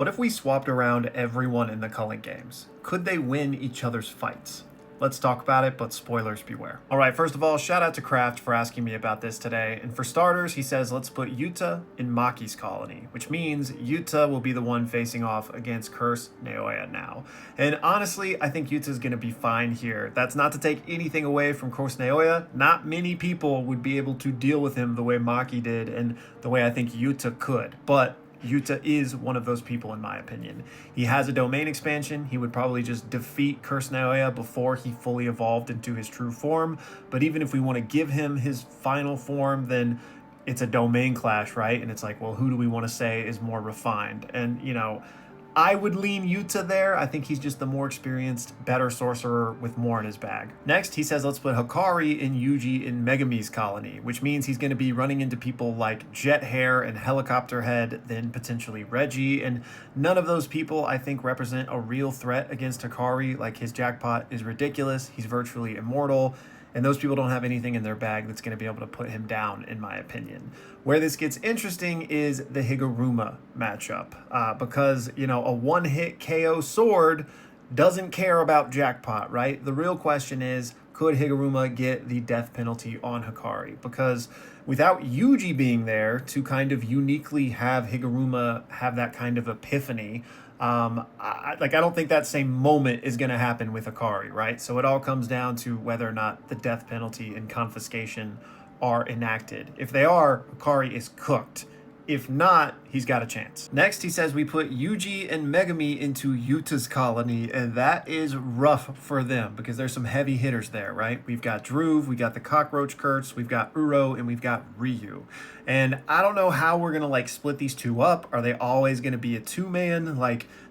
What if we swapped around everyone in the culling games? Could they win each other's fights? Let's talk about it, but spoilers beware. All right, first of all, shout out to Kraft for asking me about this today. And for starters, he says, let's put Yuta in Maki's colony, which means Yuta will be the one facing off against Curse Naoya now. And honestly, I think Yuta's gonna be fine here. That's not to take anything away from Curse Naoya. Not many people would be able to deal with him the way Maki did and the way I think Yuta could. But Yuta is one of those people, in my opinion. He has a domain expansion. He would probably just defeat Curse Naoya before he fully evolved into his true form. But even if we want to give him his final form, then it's a domain clash, right? And it's like, well, who do we want to say is more refined? And, I would lean Yuta there. I think he's just the more experienced, better sorcerer with more in his bag. Next, he says, let's put Hakari in Yuji and Megumi's colony, which means he's going to be running into people like Jet Hair and Helicopter Head, then potentially Reggie. And none of those people, I think, represent a real threat against Hakari. Like, his jackpot is ridiculous. He's virtually immortal. And those people don't have anything in their bag that's going to be able to put him down, in my opinion. Where this gets interesting is the Higuruma matchup. Because, a one-hit KO sword doesn't care about jackpot, right? The real question is, could Higuruma get the death penalty on Hakari? Because without Yuji being there to kind of uniquely have Higuruma have that kind of epiphany, I don't think that same moment is going to happen with Hakari, right? So it all comes down to whether or not the death penalty and confiscation are enacted. If they are, Hakari is cooked. If not, he's got a chance. Next, he says we put Yuji and Megumi into Yuta's colony, and that is rough for them because there's some heavy hitters there, right? We've got Druve, we got the Cockroach Curse, we've got Uro, and we've got Ryu. And I don't know how we're gonna split these two up. Are they always gonna be a two-man?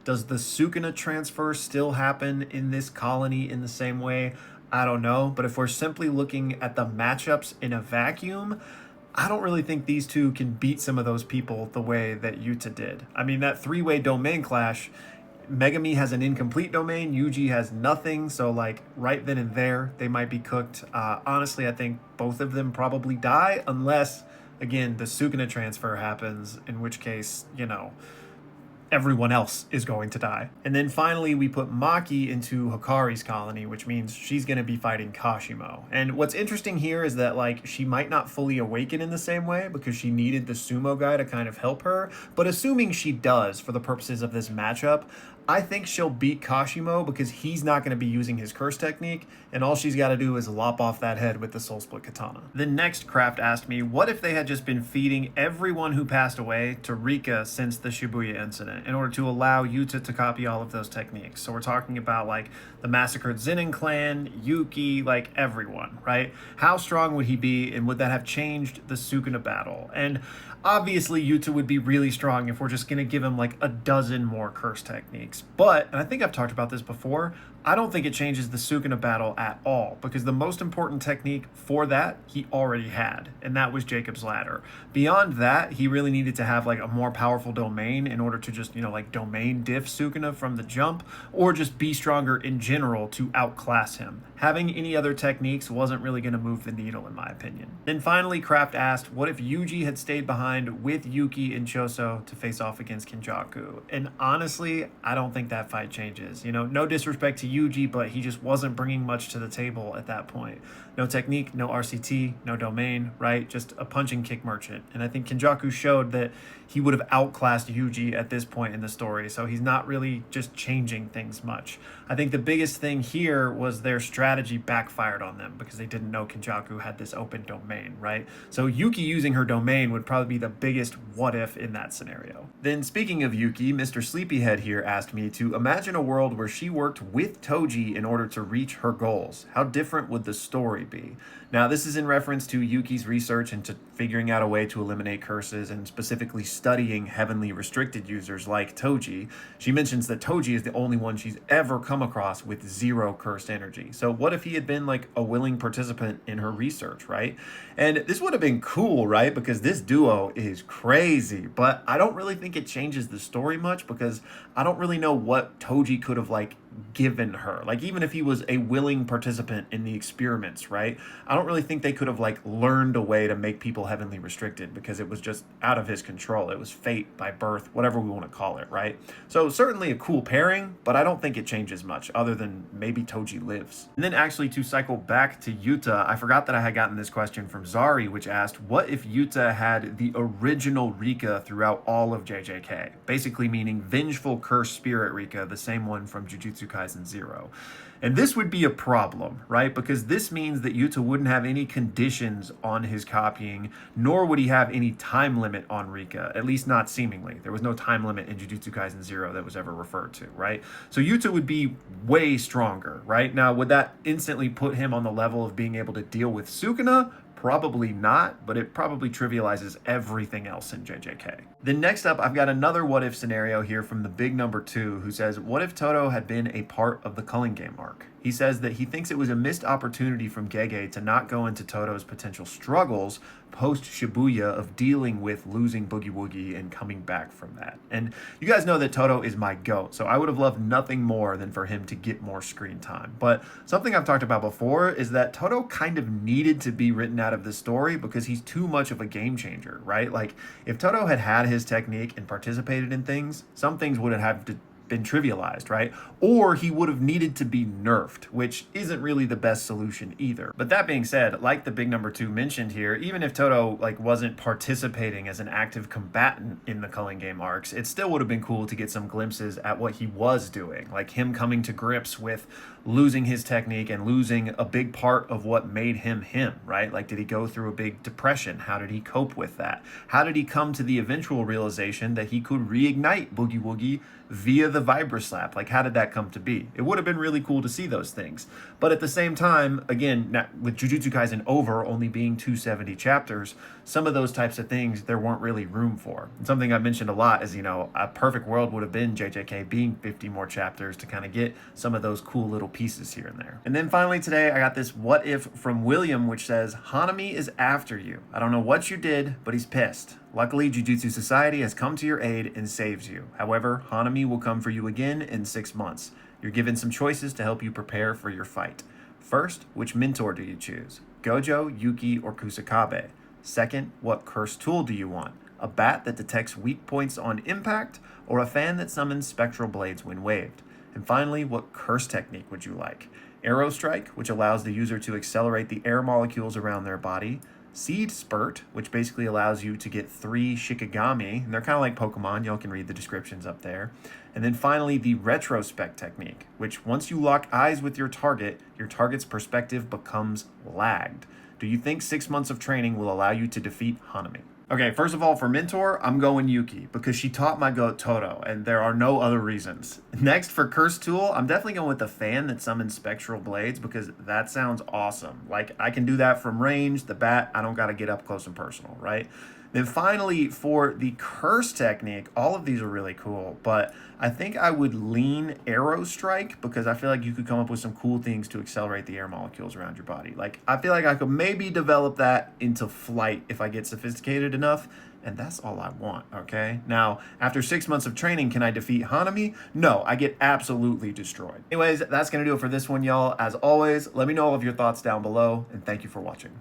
Does the Sukuna transfer still happen in this colony in the same way? I don't know. But if we're simply looking at the matchups in a vacuum, I don't really think these two can beat some of those people the way that Yuta did. I mean, that three-way domain clash, Megumi has an incomplete domain, Yuji has nothing, so right then and there, they might be cooked. Honestly, I think both of them probably die, unless, again, the Sukuna transfer happens, in which case, everyone else is going to die. And then finally, we put Maki into Hakari's colony, which means she's going to be fighting Kashimo. And what's interesting here is that, she might not fully awaken in the same way because she needed the sumo guy to kind of help her. But assuming she does for the purposes of this matchup, I think she'll beat Kashimo because he's not going to be using his curse technique, and all she's got to do is lop off that head with the Soul Split Katana. Then next, Kraft asked me, what if they had just been feeding everyone who passed away to Rika since the Shibuya incident in order to allow Yuta to copy all of those techniques? So we're talking about the massacred Zenin clan, Yuki, everyone, right? How strong would he be, and would that have changed the Sukuna battle? And obviously, Yuta would be really strong if we're just going to give him a dozen more curse techniques. But, and I think I've talked about this before, I don't think it changes the Sukuna battle at all, because the most important technique for that he already had, and that was Jacob's Ladder. Beyond that, he really needed to have a more powerful domain in order to just, domain diff Sukuna from the jump, or just be stronger in general to outclass him. Having any other techniques wasn't really going to move the needle, in my opinion. Then finally, Kraft asked, what if Yuji had stayed behind with Yuki and Choso to face off against Kenjaku? And honestly, I don't think that fight changes. No disrespect to Yuji, but he just wasn't bringing much to the table at that point. No technique, no RCT, no domain, right? Just a punching kick merchant. And I think Kenjaku showed that he would have outclassed Yuji at this point in the story, so he's not really just changing things much. I think the biggest thing here was their strategy backfired on them because they didn't know Kenjaku had this open domain, right? So Yuki using her domain would probably be the biggest what if in that scenario. Then speaking of Yuki, Mr. Sleepyhead here asked me to imagine a world where she worked with Toji in order to reach her goals. How different would the story be? Now, this is in reference to Yuki's research into figuring out a way to eliminate curses and specifically studying heavenly restricted users like Toji. She mentions that Toji is the only one she's ever come across with zero cursed energy. So what if he had been a willing participant in her research, right? And this would have been cool, right? Because this duo is crazy, but I don't really think it changes the story much because I don't really know what Toji could have like given her. Like, even if he was a willing participant in the experiments, right? I don't really think they could have like learned a way to make people heavenly restricted, because it was just out of his control. It was fate by birth, whatever we want to call it, right? So certainly a cool pairing, but I don't think it changes much other than maybe Toji lives. And then actually, to cycle back to Yuta, I forgot that I had gotten this question from Zari, which asked, what if Yuta had the original Rika throughout all of JJK? Basically meaning vengeful cursed spirit Rika, the same one from Jujutsu Kaisen 0. And this would be a problem, right? Because this means that Yuta wouldn't have any conditions on his copying, nor would he have any time limit on Rika, at least not seemingly. There was no time limit in Jujutsu Kaisen 0 that was ever referred to, right? So Yuta would be way stronger, right? Now, would that instantly put him on the level of being able to deal with Sukuna? Probably not, but it probably trivializes everything else in JJK. Then next up, I've got another what if scenario here from the big number 2, who says, what if Todo had been a part of the Culling Game arc? He says that he thinks it was a missed opportunity from Gege to not go into Todo's potential struggles post Shibuya of dealing with losing Boogie Woogie and coming back from that. And you guys know that Todo is my GOAT, so I would have loved nothing more than for him to get more screen time. But something I've talked about before is that Todo kind of needed to be written out of the story because he's too much of a game changer, right? Like, if Todo had had his technique and participated in things, some things wouldn't have been trivialized, right? Or he would have needed to be nerfed, which isn't really the best solution either. But that being said, like the big number 2 mentioned here, even if Todo like wasn't participating as an active combatant in the Culling Game arcs, it still would have been cool to get some glimpses at what he was doing, like him coming to grips with losing his technique and losing a big part of what made him him, right? Like, did he go through a big depression? How did he cope with that? How did he come to the eventual realization that he could reignite Boogie Woogie via the Vibra Slap? Like, how did that come to be? It would have been really cool to see those things. But at the same time, again, with Jujutsu Kaisen over only being 270 chapters, some of those types of things there weren't really room for. And something I've mentioned a lot is, a perfect world would have been JJK being 50 more chapters to kind of get some of those cool little pieces here and there. And then finally today, I got this what if from William, which says, Hanami is after you. I don't know what you did, but he's pissed. Luckily, Jujutsu Society has come to your aid and saves you. However, Hanami will come for you again in 6 months. You're given some choices to help you prepare for your fight. First, which mentor do you choose? Gojo, Yuki, or Kusakabe? Second, what cursed tool do you want? A bat that detects weak points on impact, or a fan that summons spectral blades when waved? And finally, what curse technique would you like? Arrow Strike, which allows the user to accelerate the air molecules around their body. Seed Spurt, which basically allows you to get 3 Shikigami, and they're kind of like Pokemon, y'all can read the descriptions up there. And then finally, the Retrospect technique, which once you lock eyes with your target's perspective becomes lagged. Do you think 6 months of training will allow you to defeat Hanami? Okay, first of all, for mentor, I'm going Yuki, because she taught my goat Todo, and there are no other reasons. Next, for curse tool, I'm definitely going with the fan that summons spectral blades, because that sounds awesome. Like, I can do that from range. The bat, I don't got to get up close and personal, right? Then finally, for the curse technique, all of these are really cool, but I think I would lean Arrow Strike, because I feel like you could come up with some cool things to accelerate the air molecules around your body. Like, I feel like I could maybe develop that into flight if I get sophisticated enough, and that's all I want, okay? Now, after 6 months of training, can I defeat Hanami? No, I get absolutely destroyed. Anyways, that's going to do it for this one, y'all. As always, let me know all of your thoughts down below, and thank you for watching.